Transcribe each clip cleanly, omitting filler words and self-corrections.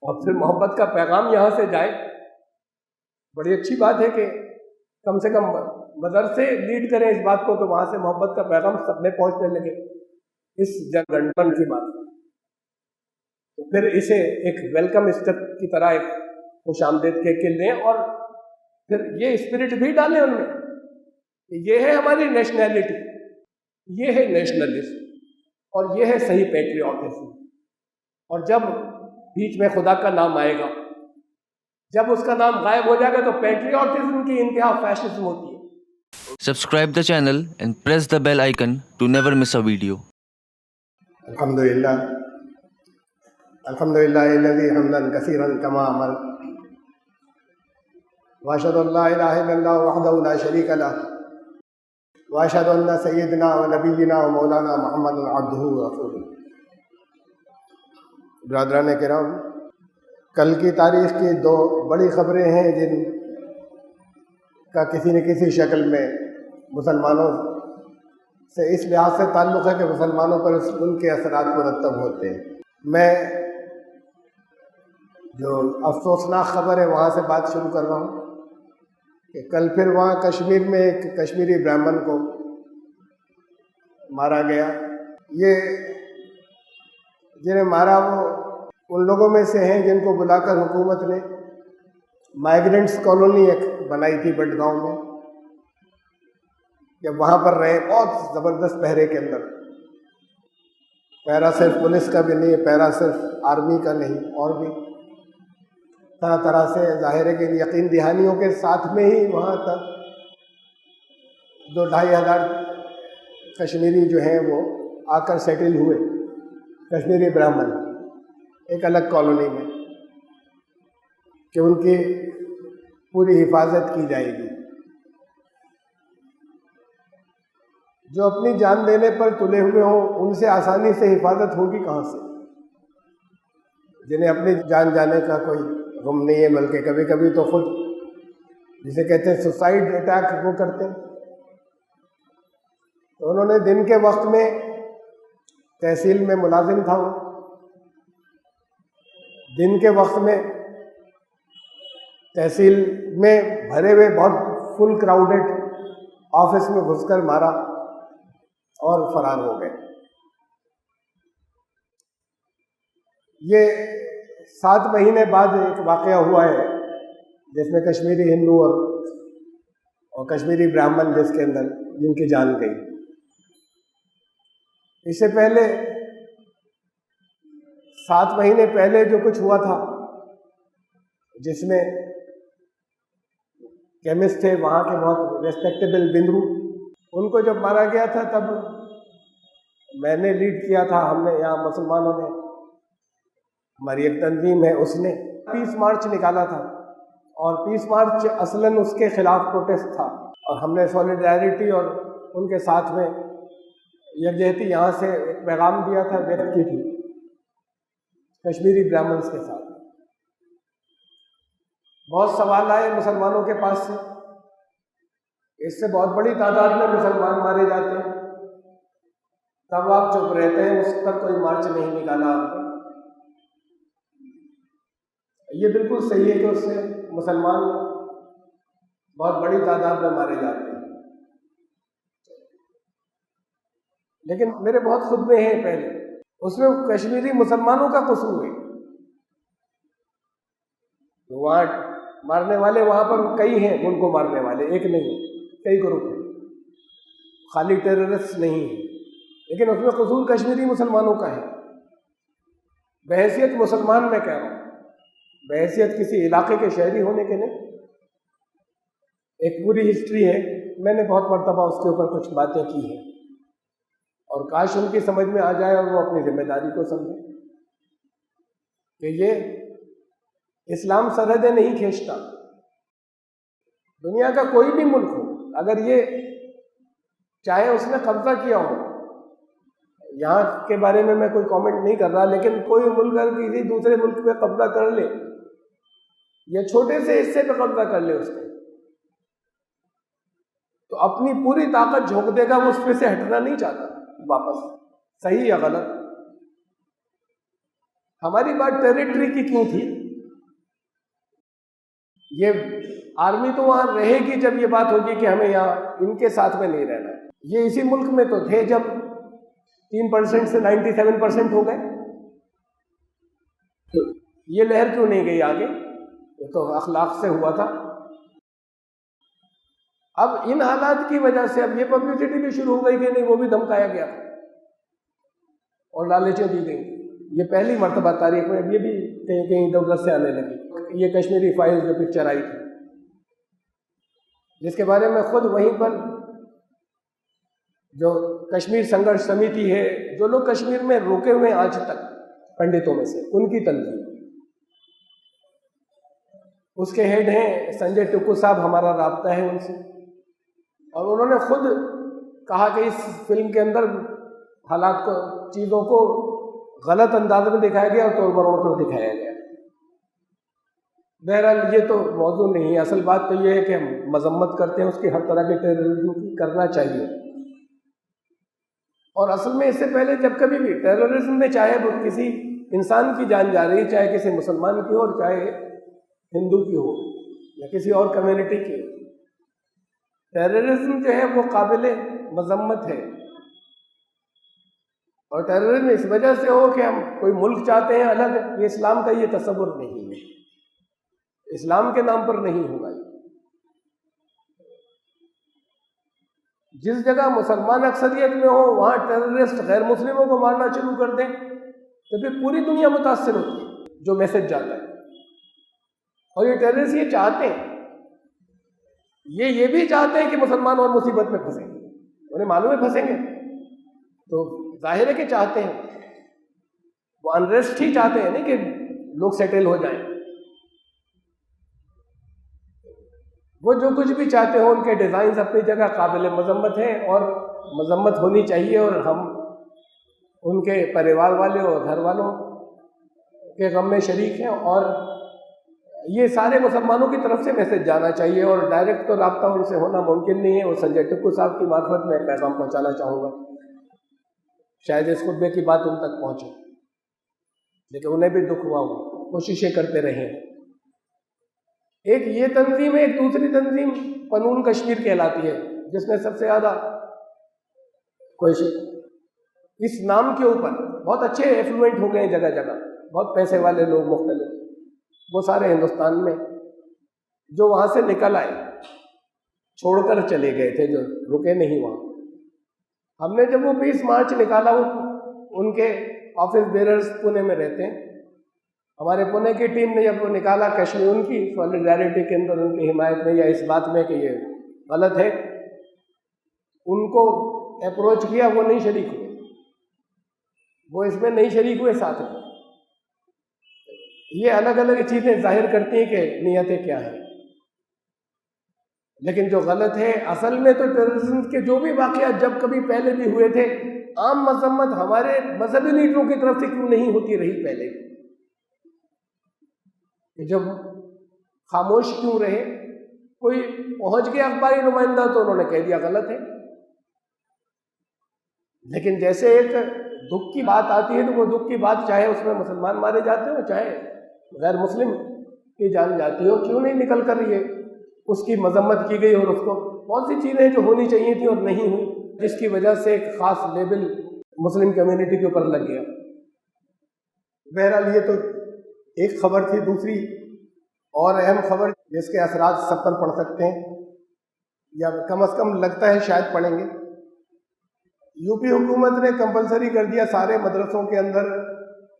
اور پھر محبت کا پیغام یہاں سے جائے. بڑی اچھی بات ہے کہ کم سے کم مدرسے لیڈ کریں اس بات کو کہ وہاں سے محبت کا پیغام سب میں پہنچنے لگے اس جنگن کی بات. تو پھر اسے ایک ویلکم اسٹیپ کی طرح ایک خوش آمدید کہہ کے لیں اور پھر یہ اسپرٹ بھی ڈالیں ان میں. یہ ہے ہماری نیشنلٹی، یہ ہے نیشنلزم، اور یہ ہے صحیح پیٹریوٹزم. اور جب بیچ میں خدا کا نام آئے گا، جب اس کا نام غائب ہو جائے گا تو پیٹریوٹزم کی انتہا فیشزم ہوتی ہے. Subscribe the channel and press the bell icon to never miss a video. الحمدللہ الذی حمدا کثیرا کما امر واشهد ان لا الہ الا اللہ وحدہ لا شریک لہ واشهد ان سیدنا و نبینا و مولانا محمد عبدہ و رسولہ. برادران کرام، کل کی تاریخ کی دو بڑی خبریں ہیں جن کا کسی نہ کسی شکل میں مسلمانوں سے اس لحاظ سے تعلق ہے کہ مسلمانوں پر ان کے اثرات مرتب ہوتے ہیں. میں جو افسوسناک خبر ہے وہاں سے بات شروع کر رہا ہوں کہ کل پھر وہاں کشمیر میں ایک کشمیری برہمن کو مارا گیا. یہ جنہیں مارا وہ ان لوگوں میں سے ہیں جن کو بلا کر حکومت نے مائیگرنٹس کالونی ایک بنائی تھی بٹگاؤں میں، کہ وہاں پر رہے بہت زبردست پہرے کے اندر. پہرا صرف پولیس کا بھی نہیں، پہرا صرف آرمی کا نہیں، اور بھی طرح طرح سے ظاہر ہے کہ یقین دہانیوں کے ساتھ میں ہی وہاں تک 2-2,500 کشمیری جو ہیں وہ آ کر سیٹل ہوئے، کشمیری برہمن، ایک الگ کالونی میں، کہ ان کی پوری حفاظت کی جائے گی. جو اپنی جان دینے پر تلے ہوئے ہوں ان سے آسانی سے حفاظت ہوگی کہاں سے؟ جنہیں اپنی جان جانے کا کوئی غم نہیں ہے، بلکہ کبھی کبھی تو خود جسے کہتے ہیں سوسائڈ اٹیک وہ کرتے ہیں. تو انہوں نے دن کے وقت میں تحصیل میں ملازم تھا، وہ دن کے وقت میں تحصیل میں بھرے ہوئے بہت فل کراؤڈڈ آفس میں گھس کر مارا اور فرار ہو گئے. یہ 7 مہینے بعد ایک واقعہ ہوا ہے جس میں کشمیری ہندو اور کشمیری برہمن جس کے اندر جن کی جان گئی. اس سے پہلے 7 مہینے پہلے جو کچھ ہوا تھا، جس میں کیمسٹ تھے وہاں کے بہت ریسپیکٹیبل بندرو، ان کو جب مارا گیا تھا تب میں نے لیڈ کیا تھا. ہم نے یہاں مسلمانوں نے، ہماری ایک تنظیم ہے، اس نے پیس مارچ نکالا تھا، اور پیس مارچ اصلاً اس کے خلاف پروٹیسٹ تھا، اور ہم نے سولیڈیرٹی اور ان کے ساتھ میں یکجہتی یہاں سے ایک پیغام دیا تھا، ویکٹ کی تھی کشمیری برہمنس کے ساتھ. بہت سوال آئے مسلمانوں کے پاس سے، اس سے بہت بڑی تعداد میں مسلمان مارے جاتے ہیں، تب آپ چپ رہتے ہیں، اس پر کوئی مارچ نہیں نکالا آپ نے. یہ بالکل صحیح ہے کہ اس سے مسلمان بہت بڑی تعداد میں مارے جاتے ہیں، لیکن میرے بہت خطبے ہیں پہلے، اس میں کشمیری مسلمانوں کا قصور ہے. وہاں مارنے والے وہاں پر کئی ہیں، ان کو مارنے والے ایک نہیں، کئی گروپ ہیں، خالی ٹیررسٹ نہیں ہیں، لیکن اس میں قصور کشمیری مسلمانوں کا ہے. بحیثیت مسلمان میں کہہ رہا ہوں، بحیثیت کسی علاقے کے شہری ہونے کے نہیں. ایک پوری ہسٹری ہے، میں نے بہت مرتبہ اس کے اوپر کچھ باتیں کی ہیں، اور کاش ان کی سمجھ میں آ جائے اور وہ اپنی ذمہ داری کو سمجھے کہ یہ اسلام سرحدیں نہیں کھینچتا. دنیا کا کوئی بھی ملک ہو، اگر یہ چاہے اس نے قبضہ کیا ہو، یہاں کے بارے میں کوئی کامنٹ نہیں کر رہا، لیکن کوئی ملک اگر کسی دوسرے ملک پہ قبضہ کر لے یا چھوٹے سے حصے پہ قبضہ کر لے اس کے، تو اپنی پوری طاقت جھونک دے گا، وہ اس پہ سے ہٹنا نہیں چاہتا واپس. صحیح یا غلط؟ ہماری بات ٹیریٹری کی کیوں تھی؟ یہ آرمی تو وہاں رہے گی جب یہ بات ہوگی کہ ہمیں یہاں ان کے ساتھ میں نہیں رہنا. یہ اسی ملک میں تو تھے جب 3% سے 97% ہو گئے. تو یہ لہر کیوں نہیں گئی آگے؟ یہ تو اخلاق سے ہوا تھا. اب ان حالات کی وجہ سے اب یہ پبلسٹی بھی شروع ہو گئی کہ نہیں وہ بھی دھمکایا گیا اور لالچیں دی گئیں. یہ پہلی مرتبہ تاریخ میں. اب یہ بھی کہیں کہیں ادھر ادھر سے آنے لگی. یہ کشمیری فائل جو پکچر آئی تھی جس کے بارے میں خود وہیں پر جو کشمیر سنگھرش سمیتی ہے، جو لوگ کشمیر میں روکے ہوئے آج تک پنڈتوں میں سے، ان کی تنظیم، اس کے ہیڈ ہیں سنجے ٹکو صاحب. ہمارا رابطہ ہے ان سے، اور انہوں نے خود کہا کہ اس فلم کے اندر حالات کو، چیزوں کو غلط انداز میں دکھایا گیا اور توڑ مروڑ کر دکھایا گیا. بہرحال یہ تو موضوع نہیں ہے. اصل بات تو یہ ہے کہ ہم مذمت کرتے ہیں اس کی، ہر طرح کے ٹیررزم کی کرنا چاہیے. اور اصل میں اس سے پہلے جب کبھی بھی ٹیررزم میں، چاہے وہ کسی انسان کی جان جا رہی، چاہے کسی مسلمان کی ہو اور چاہے ہندو کی ہو یا کسی اور کمیونٹی کی ہو، ٹیررزم جو ہے وہ قابل مذمت ہے. اور ٹیررزم اس وجہ سے ہو کہ ہم کوئی ملک چاہتے ہیں الگ، یہ اسلام کا یہ تصور نہیں ہے. اسلام کے نام پر نہیں ہوگا. جس جگہ مسلمان اکثریت میں ہو وہاں ٹیررسٹ غیر مسلموں کو مارنا شروع کر دیں تو پھر پوری دنیا متاثر ہوتی ہے جو میسج جاتا ہے. اور یہ ٹیررسٹ یہ چاہتے ہیں، یہ بھی چاہتے ہیں کہ مسلمان اور مصیبت میں پھنسیں گے. انہیں معلوم ہے پھنسیں گے تو ظاہر ہے کہ چاہتے ہیں. وہ انریسٹ ہی چاہتے ہیں نہیں کہ لوگ سیٹل ہو جائیں. وہ جو کچھ بھی چاہتے ہوں ان کے ڈیزائنز اپنی جگہ قابل مذمت ہیں اور مذمت ہونی چاہیے. اور ہم ان کے پریوار والے اور گھر والوں کے غم میں شریک ہیں. اور یہ سارے مسلمانوں کی طرف سے میسج جانا چاہیے. اور ڈائریکٹ تو رابطہ ان سے ہونا ممکن نہیں ہے. وہ سنجے ٹکو صاحب کی معرفت میں پیغام پہنچانا چاہوں گا. شاید اس خطبے کی بات ان تک پہنچے، لیکن انہیں بھی دکھ ہوا ہو، کوششیں کرتے رہے. ایک یہ تنظیم ہے. ایک دوسری تنظیم قانون کشمیر کہلاتی ہے، جس میں سب سے زیادہ کوشش اس نام کے اوپر بہت اچھے ایفلوئنٹ ہو گئے ہیں جگہ جگہ، بہت پیسے والے لوگ مختلف، وہ سارے ہندوستان میں جو وہاں سے نکل آئے، چھوڑ کر چلے گئے تھے، جو رکے نہیں وہاں. ہم نے جب وہ 20 مارچ نکالا، وہ ان کے آفس بیررز پونے میں رہتے ہیں. ہمارے پونے کی ٹیم نے جب وہ نکالا کشمیر، ان کی سولیڈیرٹی کے اندر، ان کی حمایت میں یا اس بات میں کہ یہ غلط ہے، ان کو اپروچ کیا، وہ نہیں شریک ہوئے. وہ اس میں نہیں شریک ہوئے ساتھ میں. یہ الگ الگ چیزیں ظاہر کرتی ہیں کہ نیتیں کیا ہیں. لیکن جو غلط ہے اصل میں تو ٹیررزم کے جو بھی واقعات جب کبھی پہلے بھی ہوئے تھے، عام مذمت ہمارے مذہبی لیڈروں کی طرف سے کیوں نہیں ہوتی رہی پہلے بھی؟ جب خاموش کیوں رہے؟ کوئی پہنچ گیا اخباری نمائندہ تو انہوں نے کہہ دیا غلط ہے. لیکن جیسے ایک دکھ کی بات آتی ہے تو وہ دکھ کی بات، چاہے اس میں مسلمان مارے جاتے ہو چاہے غیر مسلم کی جان جاتی ہو، کیوں نہیں نکل کر یہ اس کی مذمت کی گئی؟ اور اس کو بہت سی چیزیں جو ہونی چاہیے تھیں اور نہیں ہوئی، جس کی وجہ سے ایک خاص لیبل مسلم کمیونٹی کے اوپر لگ گیا. بہرحال یہ تو ایک خبر تھی. دوسری اور اہم خبر جس کے اثرات سب پر پڑ سکتے ہیں، یا کم از کم لگتا ہے شاید پڑیں گے. یو پی حکومت نے کمپلسری کر دیا سارے مدرسوں کے اندر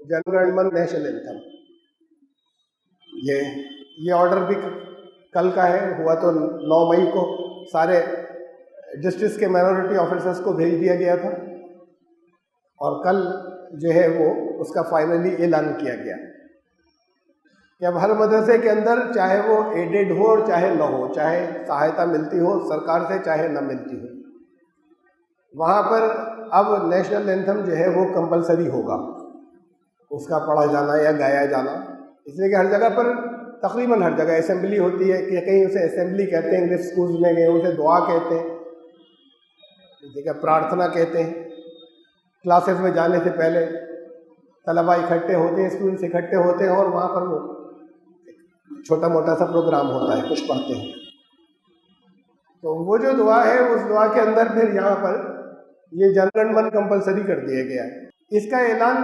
جن گن من نیشنل اینتھم. یہ آرڈر بھی کل کا ہے، ہوا تو 9 مئی کو سارے ڈسٹرکٹ کے مائنورٹی آفیسرس کو بھیج دیا گیا تھا، اور کل جو ہے وہ اس کا فائنلی اعلان کیا گیا کہ اب ہر مدرسے کے اندر، چاہے وہ ایڈیڈ ہو اور چاہے نہ ہو، چاہے سہایتا ملتی ہو سرکار سے چاہے نہ ملتی ہو، وہاں پر اب نیشنل اینتھم جو ہے وہ کمپلسری ہوگا، اس کا پڑھا جانا یا گایا جانا. اس لیے کہ ہر جگہ پر، تقریباً ہر جگہ اسمبلی ہوتی ہے، کہ کہیں اسے اسمبلی کہتے ہیں انگلش اسکولز میں، کہیں اسے دعا کہتے ہیں، جگہ پرارتھنا کہتے ہیں. کلاسز میں جانے سے پہلے طلبا اکٹھے ہوتے ہیں، اسٹوڈنٹس اکٹھے ہوتے ہیں اور وہاں پر وہ چھوٹا موٹا سا پروگرام ہوتا ہے، کچھ پڑھتے ہیں. تو وہ جو دعا ہے اس دعا کے اندر پھر یہاں پر یہ جن گن من کمپلسری کر دیا گیا ہے. اس کا اعلان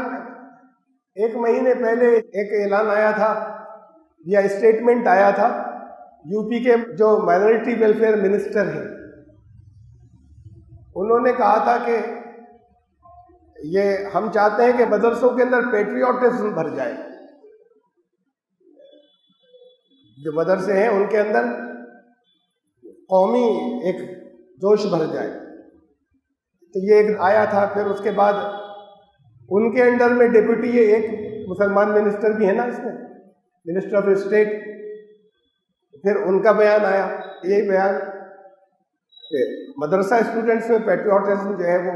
1 مہینے پہلے ایک اعلان آیا تھا یا اسٹیٹمنٹ آیا تھا یو پی کے جو مائنورٹی ویلفیئر منسٹر ہیں، انہوں نے کہا تھا کہ یہ ہم چاہتے ہیں کہ مدرسوں کے اندر پیٹریوٹزم بھر جائے. جو مدرسے ہیں ان کے اندر قومی ایک جوش بھر جائے. تو یہ ایک آیا تھا. پھر اس کے بعد ان کے انڈر میں ڈپٹی ایک مسلمان منسٹر بھی ہے نا اس میں، منسٹر آف اسٹیٹ. پھر ان کا بیان آیا، یہی بیان کہ مدرسہ اسٹوڈنٹس میں پیٹریوٹزم جو ہے وہ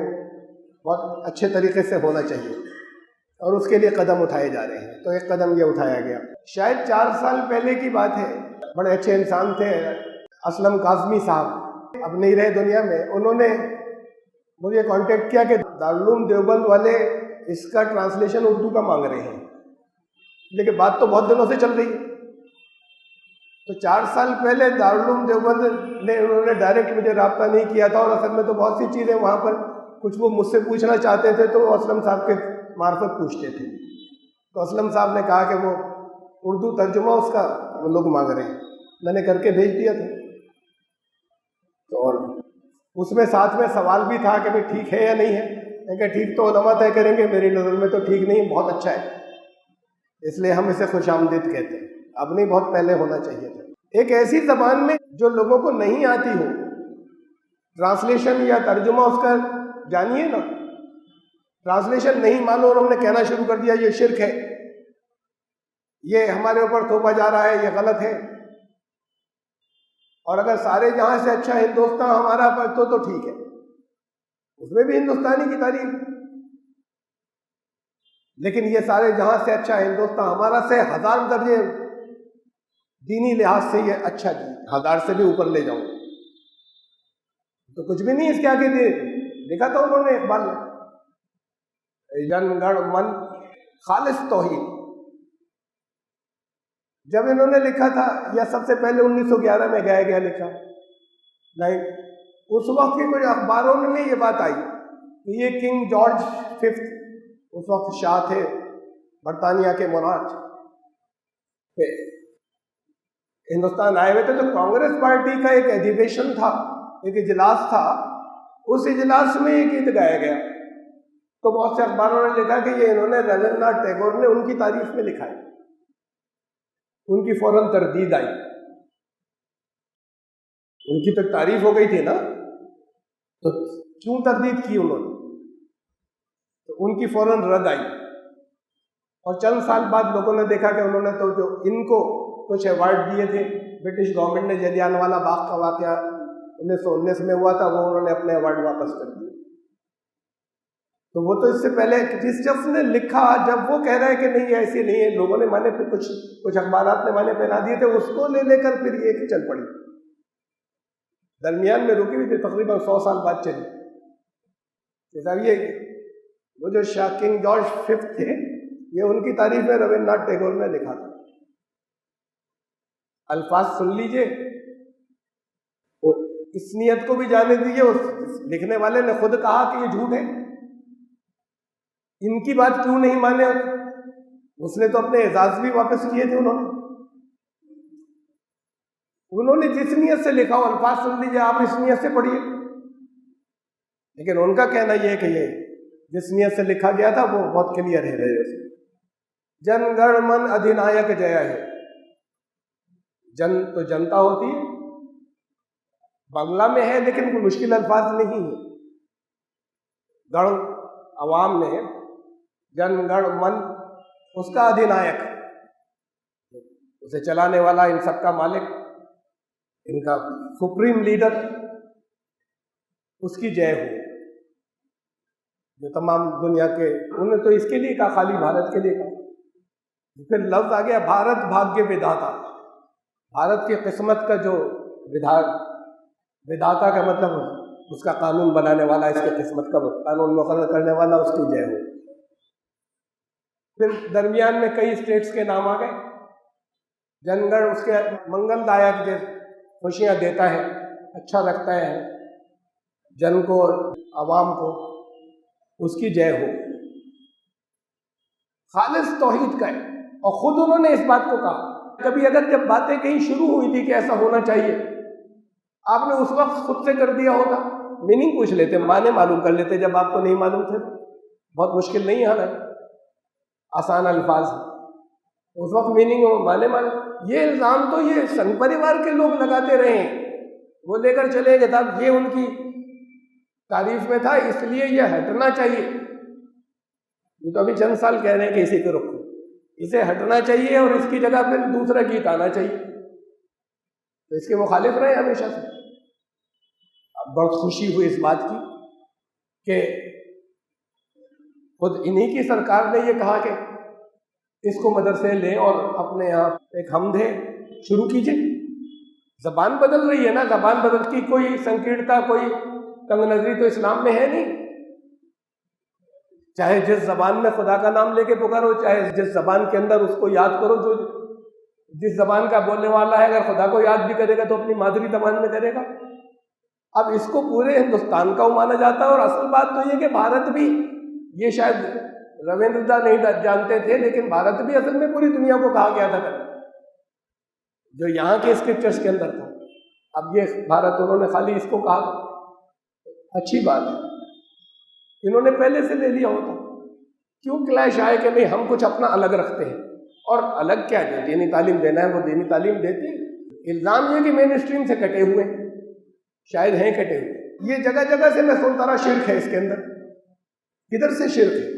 بہت اچھے طریقے سے ہونا چاہیے اور اس کے لیے قدم اٹھائے جا رہے ہیں. تو ایک قدم یہ اٹھایا گیا. شاید 4 سال پہلے کی بات ہے. بڑے اچھے انسان تھے اسلم کاظمی صاحب، اب نہیں رہے دنیا میں. انہوں نے مجھے کانٹیکٹ کیا کہ دارالعلوم دیوبند والے اس کا ٹرانسلیشن اردو کا مانگ رہے ہیں، لیکن بات تو بہت دنوں سے چل رہی ہے. تو 4 سال پہلے دارالعلوم دیوبند نے انہوں نے ڈائریکٹ مجھے رابطہ نہیں کیا تھا، اور اصل میں تو بہت سی چیزیں وہاں پر کچھ وہ مجھ سے پوچھنا چاہتے تھے تو وہ اسلم صاحب کے معرفت پوچھتے تھے. تو اسلم صاحب نے کہا کہ وہ اردو ترجمہ اس کا وہ لوگ مانگ رہے ہیں. میں نے کر کے بھیج دیا تھا. تو اور اس میں ساتھ میں سوال بھی تھا کہ بھئی ٹھیک ہے یا نہیں ہے. میں کہا ٹھیک تو علماء طے کریں گے، میری نظر میں تو ٹھیک نہیں، بہت اچھا ہے، اس لیے ہم اسے خوش آمدید کہتے ہیں. اب نہیں، بہت پہلے ہونا چاہیے تھا. ایک ایسی زبان میں جو لوگوں کو نہیں آتی ہو، ٹرانسلیشن یا ترجمہ اس کا جانیے نا. ٹرانسلیشن نہیں معلوم اور ہم نے کہنا شروع کر دیا یہ شرک ہے، یہ ہمارے اوپر تھوپا جا رہا ہے، یہ غلط ہے. اور اگر سارے جہاں سے اچھا ہندوستان ہمارا تو ٹھیک ہے، اس میں بھی ہندوستانی کی تعریف. لیکن یہ سارے جہاں سے اچھا ہندوستان ہمارا سے 1000 درجے دینی لحاظ سے یہ اچھا جی، 1000 سے بھی اوپر لے جاؤں تو کچھ بھی نہیں اس کے آگے دے. لکھا تھا انہوں نے اقبال جن گن من خالص توحید. جب انہوں نے لکھا تھا یا سب سے پہلے 1911 میں گایا گیا لکھا نہیں، اس وقت کے کچھ اخباروں میں یہ بات آئی کہ یہ کنگ جارج 5 اس وقت شاہ تھے برطانیہ کے موراٹ، ہندوستان آئے ہوئے تھے. تو کانگریس پارٹی کا ایک ایڈیویشن تھا، ایک اجلاس تھا، اس اجلاس میں یہ گیت گایا گیا. تو بہت سے اخباروں نے لکھا کہ یہ انہوں نے رابندر ناتھ ٹیگور نے ان کی تعریف میں لکھا ہے. ان کی فوراً تردید آئی. ان کی تو تعریف ہو گئی تھی نا، تو کیوں تردید کی انہوں نے؟ تو ان کی فوراً رد آئی. اور چند سال بعد لوگوں نے دیکھا کہ انہوں نے تو جو ان کو کچھ ایوارڈ دیے تھے، برٹش گورنمنٹ نے جلیان والا باغ کا واقعہ 1919 میں ہوا تھا، وہ انہوں نے اپنے ایوارڈ واپس کر دیے. تو وہ تو اس سے پہلے جس شخص نے لکھا، جب وہ کہہ رہا ہے کہ نہیں ایسی نہیں ہے، لوگوں نے مانے، پھر کچھ اخبارات نے مانے پہنا دیے تھے، اس کو لے کر پھر یہ چل پڑی. درمیان میں رکی ہوئی تھی، تقریباً 100 سال بعد چلی. صاحب یہ وہ جو شاہ کنگ جارج 5 تھے، یہ ان کی تعریف میں رابندر ناتھ ٹیگور نے لکھا تھا. الفاظ سن لیجئے، اس نیت کو بھی جانے دیجئے. اس لکھنے والے نے خود کہا کہ یہ جھوٹ ہے، ان کی بات کیوں نہیں مانے؟ اس نے تو اپنے اعزاز بھی واپس کیے تھے. انہوں نے جس نیت سے لکھا ہو، الفاظ سن لیجئے، آپ اس نیت سے پڑھیے. لیکن ان کا کہنا یہ ہے کہ یہ جس نیت سے لکھا گیا تھا وہ بہت کلیئر ہے. جن گن من ادھینایک جیا ہے. جن تو جنتا ہوتی ہے، بنگلہ میں ہے لیکن کوئی مشکل الفاظ نہیں ہے. گڑ عوام میں، جن گن من اس کا ادھینایک، اسے چلانے والا، ان سب کا مالک، ان کا سپریم لیڈر، اس کی جے ہو. جو تمام دنیا کے، انہوں نے تو اس کے لیے کہا، خالی بھارت کے لیے کہا. پھر لفظ آ گیا بھارت بھاگیہ ودھاتا. بھارت کی قسمت کا جو ودھاتا کا مطلب اس کا قانون بنانے والا، اس کی قسمت کا قانون مقرر کرنے والا، اس کی جے ہو. پھر درمیان میں کئی اسٹیٹس کے نام آ گئے. جن گن اس کے منگل دایک جو خوشیاں دیتا ہے, اچھا لگتا ہے جن کو اور عوام کو, اس کی جے ہو. خالص توحید کا ہے. اور خود انہوں نے اس بات کو کہا. کبھی اگر جب باتیں کہیں شروع ہوئی تھی کہ ایسا ہونا چاہیے, آپ نے اس وقت خود سے کر دیا ہوتا, میننگ پوچھ لیتے, معنی معلوم کر لیتے. جب آپ کو نہیں معلوم تھے, بہت مشکل نہیں ہے, حالانکہ آسان الفاظ ہیں. اس وقت میننگ ہو, معنی معلوم. یہ الزام تو یہ سنگ پریوار کے لوگ لگاتے رہے ہیں, وہ لے کر چلے گئے تھا, یہ ان کی تعریف میں تھا, اس لیے یہ ہٹنا چاہیے. یہ تو ابھی چند سال کہہ رہے ہیں کہ اسی کو رکھو, اسے ہٹنا چاہیے اور اس کی جگہ پھر دوسرا گیت آنا چاہیے. تو اس کے مخالف رہے ہمیشہ سے. اب بہت خوشی ہوئی اس بات کی کہ خود انہی کی سرکار نے یہ کہا کہ اس کو مدرسے لیں اور اپنے یہاں ایک حمد ہے شروع کیجئے. زبان بدل رہی ہے نا, زبان بدلتی, کوئی سنکیرتا, کوئی تنگ نظری تو اسلام میں ہے نہیں. چاہے جس زبان میں خدا کا نام لے کے پکارو, چاہے جس زبان کے اندر اس کو یاد کرو, جو جس زبان کا بولنے والا ہے اگر خدا کو یاد بھی کرے گا تو اپنی مادری زبان میں کرے گا. اب اس کو پورے ہندوستان کا مانا جاتا ہے. اور اصل بات تو یہ کہ بھارت بھی, یہ شاید رویندر دا نہیں جانتے تھے, لیکن بھارت بھی اصل میں پوری دنیا کو کہا گیا تھا جو یہاں کے اسکرپچرز کے اندر تھا. اب یہ بھارت انہوں نے خالی اس کو کہا, اچھی بات ہے, انہوں نے پہلے سے لے لیا ہوتا. کیوں کلیش آئے کہ نہیں ہم کچھ اپنا الگ رکھتے ہیں, اور الگ کیا ہے, دینی تعلیم دینا ہے وہ دینی تعلیم دیتے ہیں. الزام یہ کہ مین اسٹریم سے کٹے ہوئے, شاید ہیں کٹے ہوئے. یہ جگہ جگہ سے میں سنتا رہا شرک ہے اس کے اندر. کدھر سے شرک ہے؟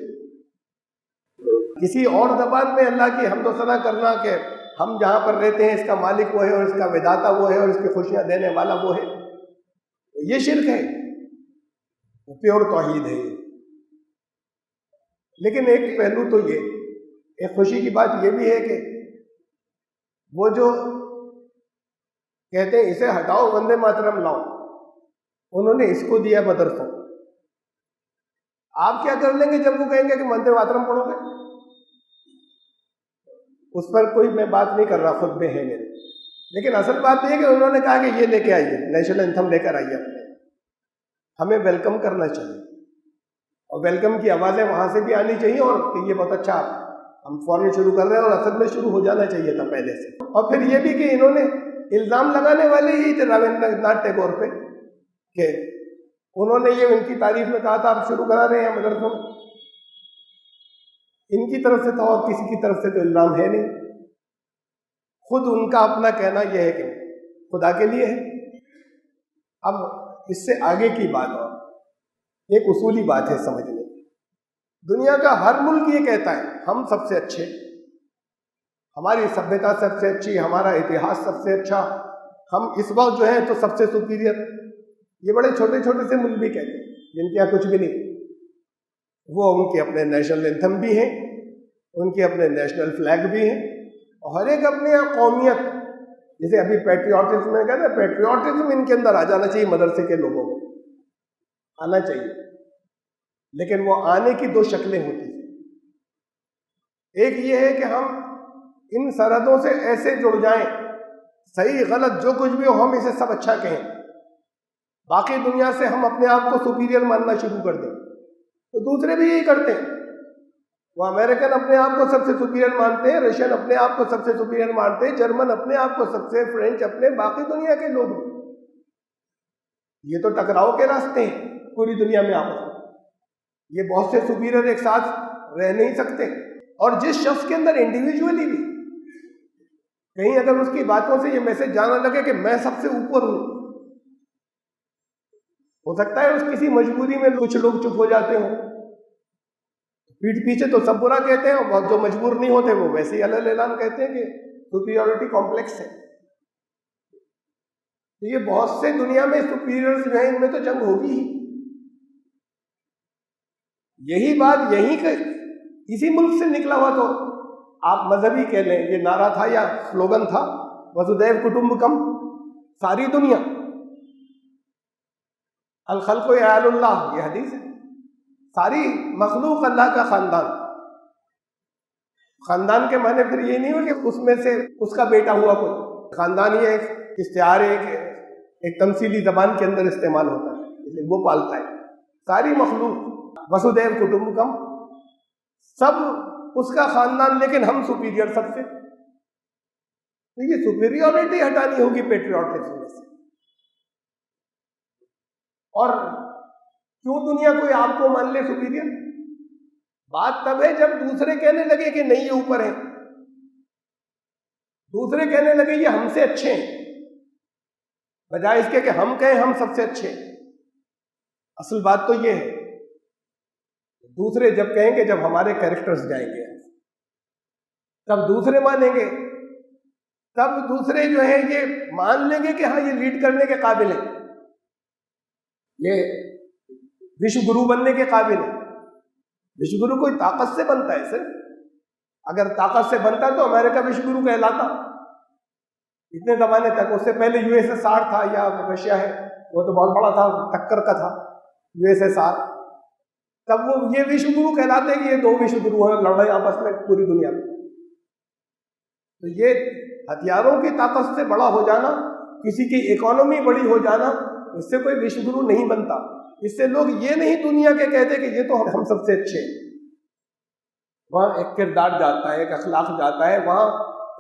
کسی اور زبان میں اللہ کی حمد و ثنا کرنا کہ ہم جہاں پر رہتے ہیں اس کا مالک وہ ہے اور اس کا وداتا وہ ہے اور اس کی خوشیاں دینے والا وہ ہے, یہ شرک ہے, پیور توحید ہے. لیکن ایک پہلو تو یہ, ایک خوشی کی بات یہ بھی ہے کہ وہ جو کہتے ہیں اسے ہٹاؤ وندے ماترم لاؤ, انہوں نے اس کو دیا مدرسوں. آپ کیا کر لیں گے جب وہ کہیں گے کہ وندے ماترم پڑھو گے؟ اس پر کوئی میں بات نہیں کر رہا, خود میں ہے میرے. لیکن اصل بات یہ ہے کہ انہوں نے کہا کہ یہ لے کے آئیے, نیشنل اینتھم لے کر آئیے اپنے, ہمیں ویلکم کرنا چاہیے. اور ویلکم کی آوازیں وہاں سے بھی آنی چاہیے, اور کہ یہ بہت اچھا ہم فوراً شروع کر رہے ہیں, اور اصل میں شروع ہو جانا چاہیے تھا پہلے سے. اور پھر یہ بھی کہ انہوں نے الزام لگانے والے ہی تھے رابندر ناتھ ٹیگور پہ, کہ انہوں نے یہ ان کی تعریف میں کہا تھا آپ شروع کرا رہے ہیں مدرسوں میں. ان کی طرف سے تو اور کسی کی طرف سے تو الزام ہے نہیں. خود ان کا اپنا کہنا یہ ہے کہ خدا کے لیے ہے. اب اس سے آگے کی بات اور ایک اصولی بات ہے سمجھنے کی. دنیا کا ہر ملک یہ کہتا ہے ہم سب سے اچھے, ہماری سبھیتا سب سے اچھی, ہمارا اتہاس سب سے اچھا, ہم اس وقت جو ہے تو سب سے سپیریئر. یہ بڑے چھوٹے چھوٹے سے ملک بھی کہتے ہیں جن کے یہاں کچھ بھی نہیں. وہ ان کے اپنے نیشنل اینتھم بھی ہیں, ان کے اپنے نیشنل فلیگ بھی ہیں, اور ہر ایک اپنے یہاں قومیت, جیسے ابھی پیٹریوٹزم میں کہتے ہیں, پیٹریوٹزم ان کے اندر آ جانا چاہیے, مدرسے کے لوگوں کو آنا چاہیے. لیکن وہ آنے کی دو شکلیں ہوتی ہیں. ایک یہ ہے کہ ہم ان سرحدوں سے ایسے جڑ جائیں, صحیح غلط جو کچھ بھی ہو ہم اسے سب اچھا کہیں, باقی دنیا سے ہم اپنے آپ کو سپیریئر ماننا شروع کر دیں. تو دوسرے بھی یہی کرتے ہیں. وہ امریکن اپنے آپ کو سب سے سپیریئر مانتے ہیں, رشین اپنے آپ کو سب سے سپیریئر مانتے ہیں, جرمن اپنے آپ کو سب سے, فرینچ اپنے, باقی دنیا کے لوگ. یہ تو ٹکراؤ کے راستے ہیں پوری دنیا میں آپس میں. یہ بہت سے سپیریئر ایک ساتھ رہ نہیں سکتے. اور جس شخص کے اندر انڈیویجولی بھی کہیں اگر اس کی باتوں سے یہ میسج جانا لگے کہ میں سب سے اوپر ہوں, ہو سکتا ہے اس کسی مجبوری میں کچھ لوگ چپ ہو جاتے ہوں, پیٹھ پیچھے تو سب برا کہتے ہیں, اور جو مجبور نہیں ہوتے وہ ویسے ہی الگ اعلان کہتے ہیں کہ سپیریورٹی کمپلیکس ہے. تو یہ بہت سے دنیا میں سپیریئرز جو ہیں ان میں تو جنگ ہوگی ہی. یہی بات یہیں کے اسی ملک سے نکلا ہوا, تو آپ مذہبی کہہ لیں, یہ نعرہ تھا یا سلوگن تھا, وسودھیو کٹمبکم, ساری دنیا, الخلق عیال اللہ, یہ حدیث ہے, ساری مخلوق اللہ کا خاندان. خاندان کے معنی پھر یہ نہیں ہو کہ اس میں سے اس کا بیٹا ہوا کوئی. خاندان یہ ایک استعار ہے، ایک تمثیلی زبان کے اندر استعمال ہوتا ہے، اس لیے وہ پالتا ہے ساری مخلوق. وسودھیو کٹمبکم، سب اس کا خاندان، لیکن ہم سپیریئر سب سے. تو یہ سپیریورٹی ہٹانی ہوگی پیٹریوٹزم میں سے. اور کیوں دنیا کوئی آپ کو مان لے سپیریئر؟ بات تب ہے جب دوسرے کہنے لگے کہ نہیں یہ اوپر ہیں، دوسرے کہنے لگے یہ ہم سے اچھے ہیں، بجائے اس کے کہ ہم کہیں ہم سب سے اچھے ہیں. اصل بات تو یہ ہے، دوسرے جب کہیں گے، جب ہمارے کیریکٹرز جائیں گے تب دوسرے مانیں گے، تب دوسرے جو ہیں یہ مان لیں گے کہ ہاں یہ لیڈ کرنے کے قابل ہیں، یہ وشو گرو بننے کے قابل ہیں. وشو گرو کوئی طاقت سے بنتا ہے سر؟ اگر طاقت سے بنتا تو امریکہ وشو گرو کہلاتا اتنے زمانے تک. اس سے پہلے USSR تھا یا رشیا ہے، وہ تو بہت بڑا تھا، ٹکر کا تھا USSR. تب وہ یہ وشو گرو کہلاتے کہ یہ دو وشو گرو ہیں لڑ رہے ہیں آپس میں پوری دنیا میں. تو یہ ہتھیاروں کی طاقت سے بڑا ہو جانا، کسی کی اکانومی بڑی ہو جانا، اس سے کوئی وشو گرو نہیں بنتا. اس سے لوگ یہ نہیں دنیا کے کہتے کہ یہ تو ہم سب سے اچھے ہیں. وہاں ایک کردار جاتا ہے، ایک اخلاق جاتا ہے، وہاں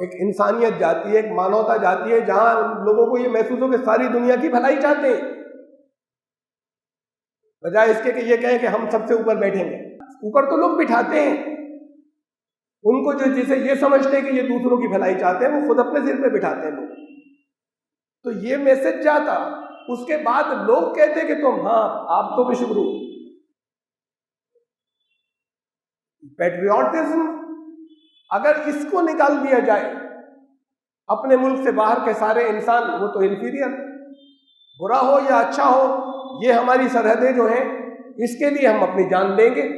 ایک انسانیت جاتی ہے، ایک مانوتا جاتی ہے، جہاں لوگوں کو یہ محسوس ہو کہ ساری دنیا کی بھلائی چاہتے ہیں، بجائے اس کے کہ یہ کہیں کہ ہم سب سے اوپر بیٹھیں گے. اوپر تو لوگ بٹھاتے ہیں ان کو، جو جسے یہ سمجھتے ہیں کہ یہ دوسروں کی بھلائی چاہتے ہیں، وہ خود اپنے سر پہ بٹھاتے ہیں لوگ. تو یہ میسج جاتا، اس کے بعد لوگ کہتے کہ تم ہاں آپ تو وشو گرو. پیٹریوٹزم اگر اس کو نکال دیا جائے، اپنے ملک سے باہر کے سارے انسان وہ تو انفیریئر، برا ہو یا اچھا ہو، یہ ہماری سرحدیں جو ہیں اس کے لیے ہم اپنی جان دیں گے.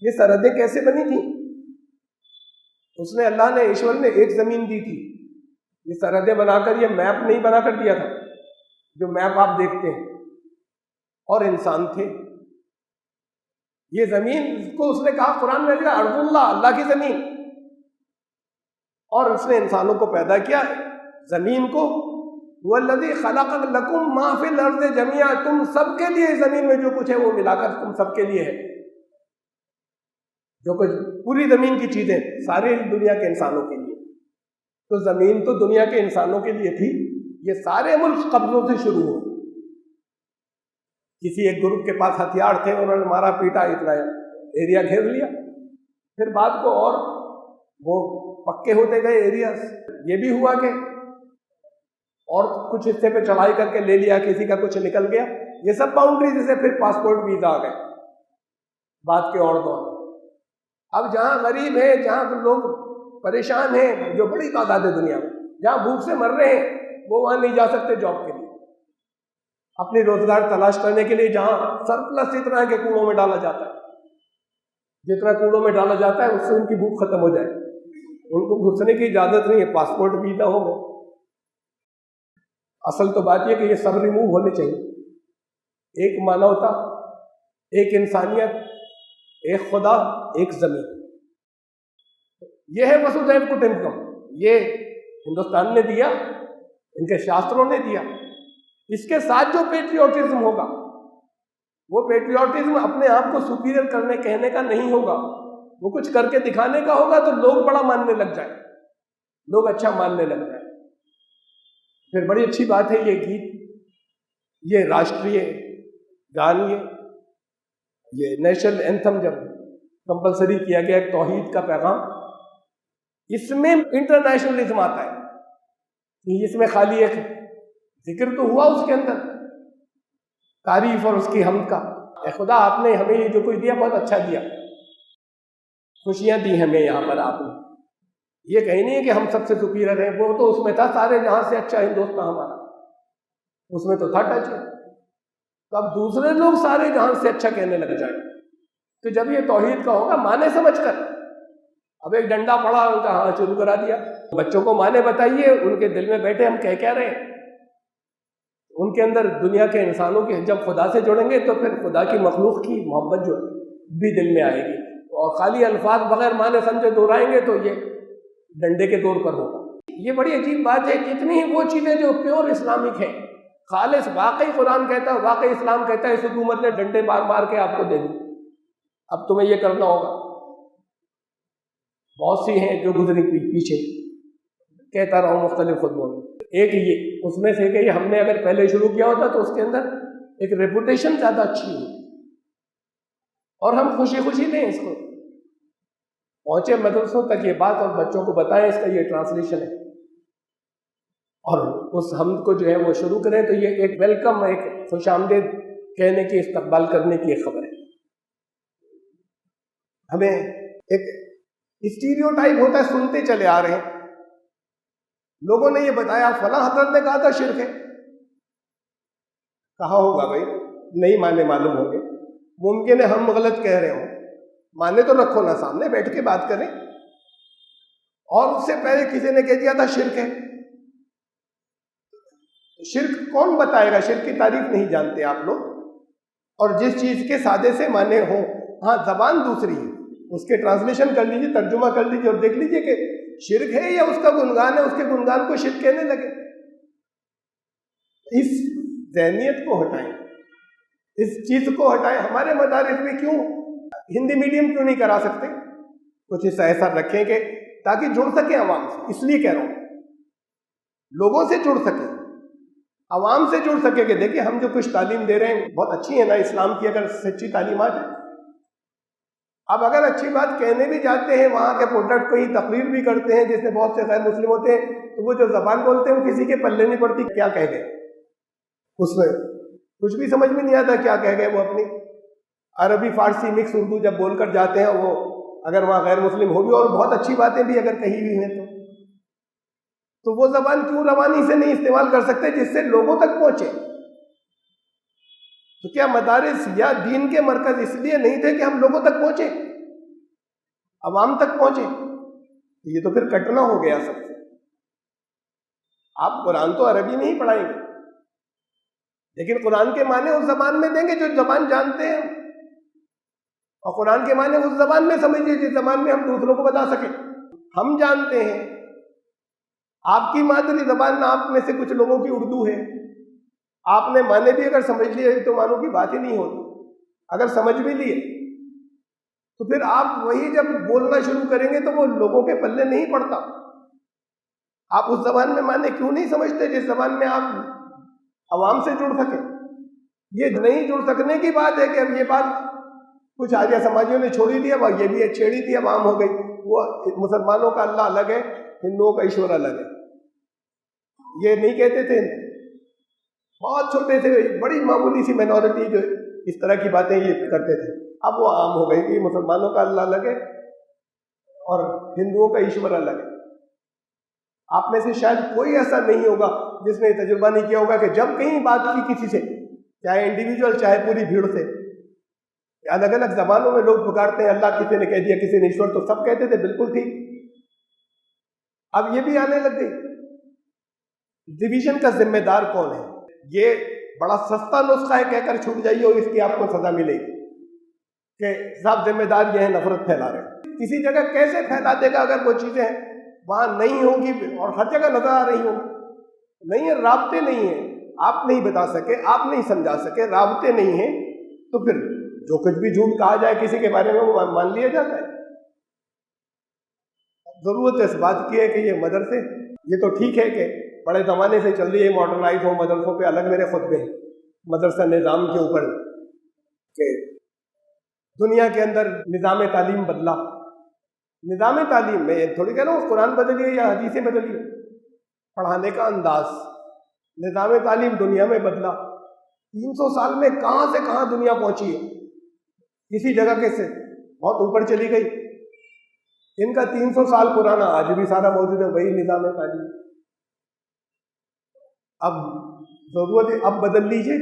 یہ سرحدیں کیسے بنی تھیں؟ اس نے اللہ نے، ایشور نے ایک زمین دی تھی. یہ سرحدیں بنا کر، یہ میپ نہیں بنا کر دیا تھا جو میپ آپ دیکھتے ہیں، اور انسان تھے. یہ زمین کو اس نے کہا قرآن میں لکھا ارض اللہ، اللہ کی زمین، اور اس نے انسانوں کو پیدا کیا زمین کو. والذی خلق لکم ما فی الارض جميعا، تم سب کے لیے زمین میں جو کچھ ہے وہ ملا کر تم سب کے لیے ہے. جو کچھ پوری زمین کی چیزیں ساری دنیا کے انسانوں کے لیے. تو زمین تو دنیا کے انسانوں کے لیے تھی. یہ سارے ملک قبضوں سے شروع ہوئے. کسی ایک گروپ کے پاس ہتھیار تھے، انہوں نے مارا پیٹا، اتنا ایریا گھیر لیا. پھر بعد کو اور وہ پکے ہوتے گئے ایریاز. یہ بھی ہوا کہ اور کچھ حصے پہ چڑھائی کر کے لے لیا، کسی کا کچھ نکل گیا. یہ سب باؤنڈریز سے پھر پاسپورٹ ویزا آ گئے بات کے اور دور. اب جہاں غریب ہیں، جہاں لوگ پریشان ہیں، جو بڑی تعداد ہے دنیا میں، جہاں بھوک سے مر رہے ہیں، وہ وہاں نہیں جا سکتے جاب کے لیے، اپنی روزگار تلاش کرنے کے لیے، جہاں سرپلس اتنا ہے کہ کوڑوں میں ڈالا جاتا ہے. جتنا کوڑوں میں ڈالا جاتا ہے اس سے ان کی بھوک ختم ہو جائے. ان کو گھسنے کی اجازت نہیں ہے، پاسپورٹ ویزا ہو گئے. اصل تو بات یہ کہ یہ سب ریموو ہونے چاہیے. ایک مانوتا، ایک انسانیت، ایک خدا، ایک زمین. یہ ہے وسودھیو کٹمبکم. یہ ہندوستان نے دیا، ان کے شاستروں نے دیا. اس کے ساتھ جو پیٹریوٹزم ہوگا، وہ پیٹریوٹزم اپنے آپ کو سپیریئر کرنے کہنے کا نہیں ہوگا، وہ کچھ کر کے دکھانے کا ہوگا. تو لوگ بڑا ماننے لگ جائیں، لوگ اچھا ماننے لگ جائیں. پھر بڑی اچھی بات ہے یہ گیت، یہ راشٹریہ گان، یہ نیشنل اینتھم جب کمپلسری کیا گیا، ایک توحید کا پیغام، اس میں انٹرنیشنلزم آتا ہے. اس میں خالی ایک ذکر تو ہوا اس کے اندر تعریف اور اس کی حمد کا. اے خدا، آپ نے ہمیں یہ جو کچھ دیا بہت اچھا دیا، خوشیاں دی ہمیں یہاں پر آپ نے. یہ کہیں نہیں ہے کہ ہم سب سے سپیریئر ہیں، وہ تو اس میں تھا سارے جہاں سے اچھا ہندوستان ہمارا، اس میں تو تھا ٹچ ہے. تو اب دوسرے لوگ سارے جہاں سے اچھا کہنے لگ جائیں. تو جب یہ توحید کا ہوگا مانے سمجھ کر، اب ایک ڈنڈا پڑا ان کا، ہاں شروع کرا دیا. بچوں کو مانے بتائیے، ان کے دل میں بیٹھے ہم کہہ رہے ہیں. ان کے اندر دنیا کے انسانوں کی، جب خدا سے جڑیں گے تو پھر خدا کی مخلوق کی محبت جو بھی دل میں آئے گی. اور خالی الفاظ بغیر معنی سمجھے دہرائیں گے تو یہ ڈنڈے کے طور پر ہوگا۔ یہ بڑی عجیب بات ہے، جتنی ہی وہ چیزیں جو پیور اسلامک ہیں، خالص واقعی قرآن کہتا ہے، واقعی اسلام کہتا ہے، اس حکومت نے ڈنڈے مار مار کے آپ کو دے دی، اب تمہیں یہ کرنا ہوگا۔ بہت سی ہیں جو گزری پیچھے، کہتا رہا ہوں مختلف خطبوں میں۔ ایک یہ اس میں سے کہ یہ ہم نے اگر پہلے شروع کیا ہوتا تو اس کے اندر ایک ریپوٹیشن زیادہ اچھی ہوئی، اور ہم خوشی خوشی لیں اس کو، پہنچے مدرسوں تک یہ بات اور بچوں کو بتائیں اس کا یہ ٹرانسلیشن ہے، اور اس حمد کو جو ہے وہ شروع کریں، تو یہ ایک ویلکم، ایک خوش آمدید کہنے کی، استقبال کرنے کی ایک خبر ہے۔ ہمیں ایک اسٹیریوٹائپ ہوتا ہے، سنتے چلے آ رہے ہیں، لوگوں نے یہ بتایا فلاں حضرت نے کہا تھا شرک ہے، کہا ہوگا بھائی، نہیں معنی معلوم ہوں گے، ممکن ہے ہم غلط کہہ رہے ہوں، معنی تو رکھو نا سامنے، بیٹھ کے بات کریں۔ اور اس سے پہلے کسی نے کہہ دیا تھا شرک ہے، شرک کون بتائے گا؟ شرک کی تعریف نہیں جانتے آپ لوگ، اور جس چیز کے سادے سے معنی ہوں، ہاں زبان دوسری ہے، اس کے ٹرانسلیشن کر لیجیے، ترجمہ کر لیجیے، اور دیکھ لیجیے کہ شرک ہے یا اس کا گنگان ہے، اس کے گنگان کو شرک کہنے لگے۔ اس ذہنیت کو ہٹائیں، اس چیز کو ہٹائیں۔ ہمارے مدارس میں کیوں ہندی میڈیم کیوں نہیں کرا سکتے؟ کچھ ایسا رکھیں کہ تاکہ جڑ سکیں عوام سے، اس لیے کہہ رہا ہوں، لوگوں سے جڑ سکیں، عوام سے جڑ سکے کہ دیکھیں ہم جو کچھ تعلیم دے رہے ہیں بہت اچھی ہے نا، اسلام کی اگر سچی تعلیمات ہے۔ اب اگر اچھی بات کہنے بھی جاتے ہیں، وہاں کے پروڈکٹ کو ہی تقریر بھی کرتے ہیں، جس میں بہت سے غیر مسلم ہوتے ہیں، تو وہ جو زبان بولتے ہیں وہ کسی کے پلے نہیں پڑتی، کیا کہہ گئے، اس میں کچھ بھی سمجھ میں نہیں آتا کیا کہہ گئے۔ وہ اپنی عربی فارسی مکس اردو جب بول کر جاتے ہیں، وہ اگر وہاں غیر مسلم ہو بھی اور بہت اچھی باتیں بھی اگر کہی ہوئی ہیں تو وہ زبان کیوں روانی سے نہیں استعمال کر سکتے جس سے لوگوں تک پہنچے؟ تو کیا مدارس یا دین کے مرکز اس لیے نہیں تھے کہ ہم لوگوں تک پہنچے، عوام تک پہنچے؟ یہ تو پھر کٹنا ہو گیا سب سے۔ آپ قرآن تو عربی میں ہی پڑھائیں گے، لیکن قرآن کے معنی اس زبان میں دیں گے جو زبان جانتے ہیں، اور قرآن کے معنی اس زبان میں سمجھیے جس زبان میں ہم دوسروں کو بتا سکیں۔ ہم جانتے ہیں، آپ کی مادری زبان آپ میں سے کچھ لوگوں کی اردو ہے، آپ نے معنی بھی اگر سمجھ لیے تو معنوں کی بات ہی نہیں ہوتی، اگر سمجھ بھی لیے تو پھر آپ وہی جب بولنا شروع کریں گے تو وہ لوگوں کے پلے نہیں پڑتا۔ آپ اس زبان میں معنی کیوں نہیں سمجھتے جس زبان میں آپ عوام سے جڑ سکیں؟ یہ نہیں جڑ سکنے کی بات ہے کہ اب یہ بات کچھ آریہ سماجیوں نے چھوڑی دی، اب یہ بھی چھیڑی تھی، اب عام ہو گئی۔ وہ مسلمانوں کا اللہ الگ ہے، ہندوؤں کا ایشور الگ ہے، یہ نہیں کہتے تھے، بہت چھوٹے تھے، بڑی معمولی سی مینورٹی جو اس طرح کی باتیں یہ کرتے تھے، اب وہ عام ہو گئی کہ مسلمانوں کا اللہ الگ ہے اور ہندوؤں کا ایشور الگ ہے۔ آپ میں سے شاید کوئی ایسا نہیں ہوگا جس نے تجربہ نہیں کیا ہوگا کہ جب کہیں بات کی کسی سے، چاہے انڈیویجول چاہے پوری بھیڑ سے، الگ الگ زبانوں میں لوگ پکارتے ہیں اللہ، کسی نے کہہ دیا کسی نے ایشور، تو سب کہتے تھے بالکل ٹھیک۔ اب یہ بھی آنے لگ گئی۔ ڈویژن کا ذمہ دار کون ہے؟ یہ بڑا سستا نسخہ ہے، کہہ کر چھوٹ جائیے اور اس کی آپ کو سزا ملے گی کہ صاحب ذمہ دار یہ ہے، نفرت پھیلا رہے ہیں۔ کسی جگہ کیسے پھیلا دے گا اگر وہ چیزیں وہاں نہیں ہوں گی اور ہر جگہ نظر آ رہی ہوں گی؟ نہیں ہے، رابطے نہیں ہیں، آپ نہیں بتا سکے، آپ نہیں سمجھا سکے، رابطے نہیں ہیں، تو پھر جو کچھ بھی جھوٹ کہا جائے کسی کے بارے میں وہ مان لیا جاتا ہے۔ ضرورت اس بات کی ہے کہ یہ مدرسے، یہ تو ٹھیک ہے کہ بڑے زمانے سے چل رہی ہے ماڈرنائز ہو، مدرسوں پہ الگ میرے خطبے ہیں مدرسہ نظام کے اوپر، کہ دنیا کے اندر نظام تعلیم بدلا۔ نظام تعلیم میں یہ تھوڑی کہہ رہا ہوں قرآن بدلیے یا حدیثیں بدلیے، پڑھانے کا انداز، نظام تعلیم دنیا میں بدلا۔ 300 سال میں کہاں سے کہاں دنیا پہنچی ہے، کسی جگہ کے سے بہت اوپر چلی گئی۔ ان کا 300 سال پرانا آج بھی سارا موجود ہے، وہی نظام تعلیم۔ اب ضرورت ہے اب بدل لیجئے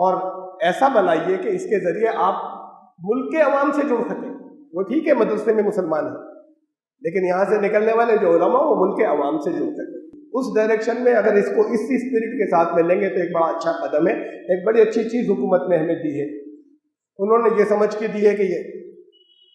اور ایسا بنائیے کہ اس کے ذریعے آپ ملک کے عوام سے جڑ سکیں۔ وہ ٹھیک ہے مدرسے میں مسلمان ہیں، لیکن یہاں سے نکلنے والے جو علماء وہ ملک کے عوام سے جڑ سکیں۔ اس ڈائریکشن میں اگر اس کو اس اسپرٹ کے ساتھ میں لیں گے تو ایک بڑا اچھا قدم ہے۔ ایک بڑی اچھی چیز حکومت نے ہمیں دی ہے، انہوں نے یہ سمجھ کے دی ہے کہ یہ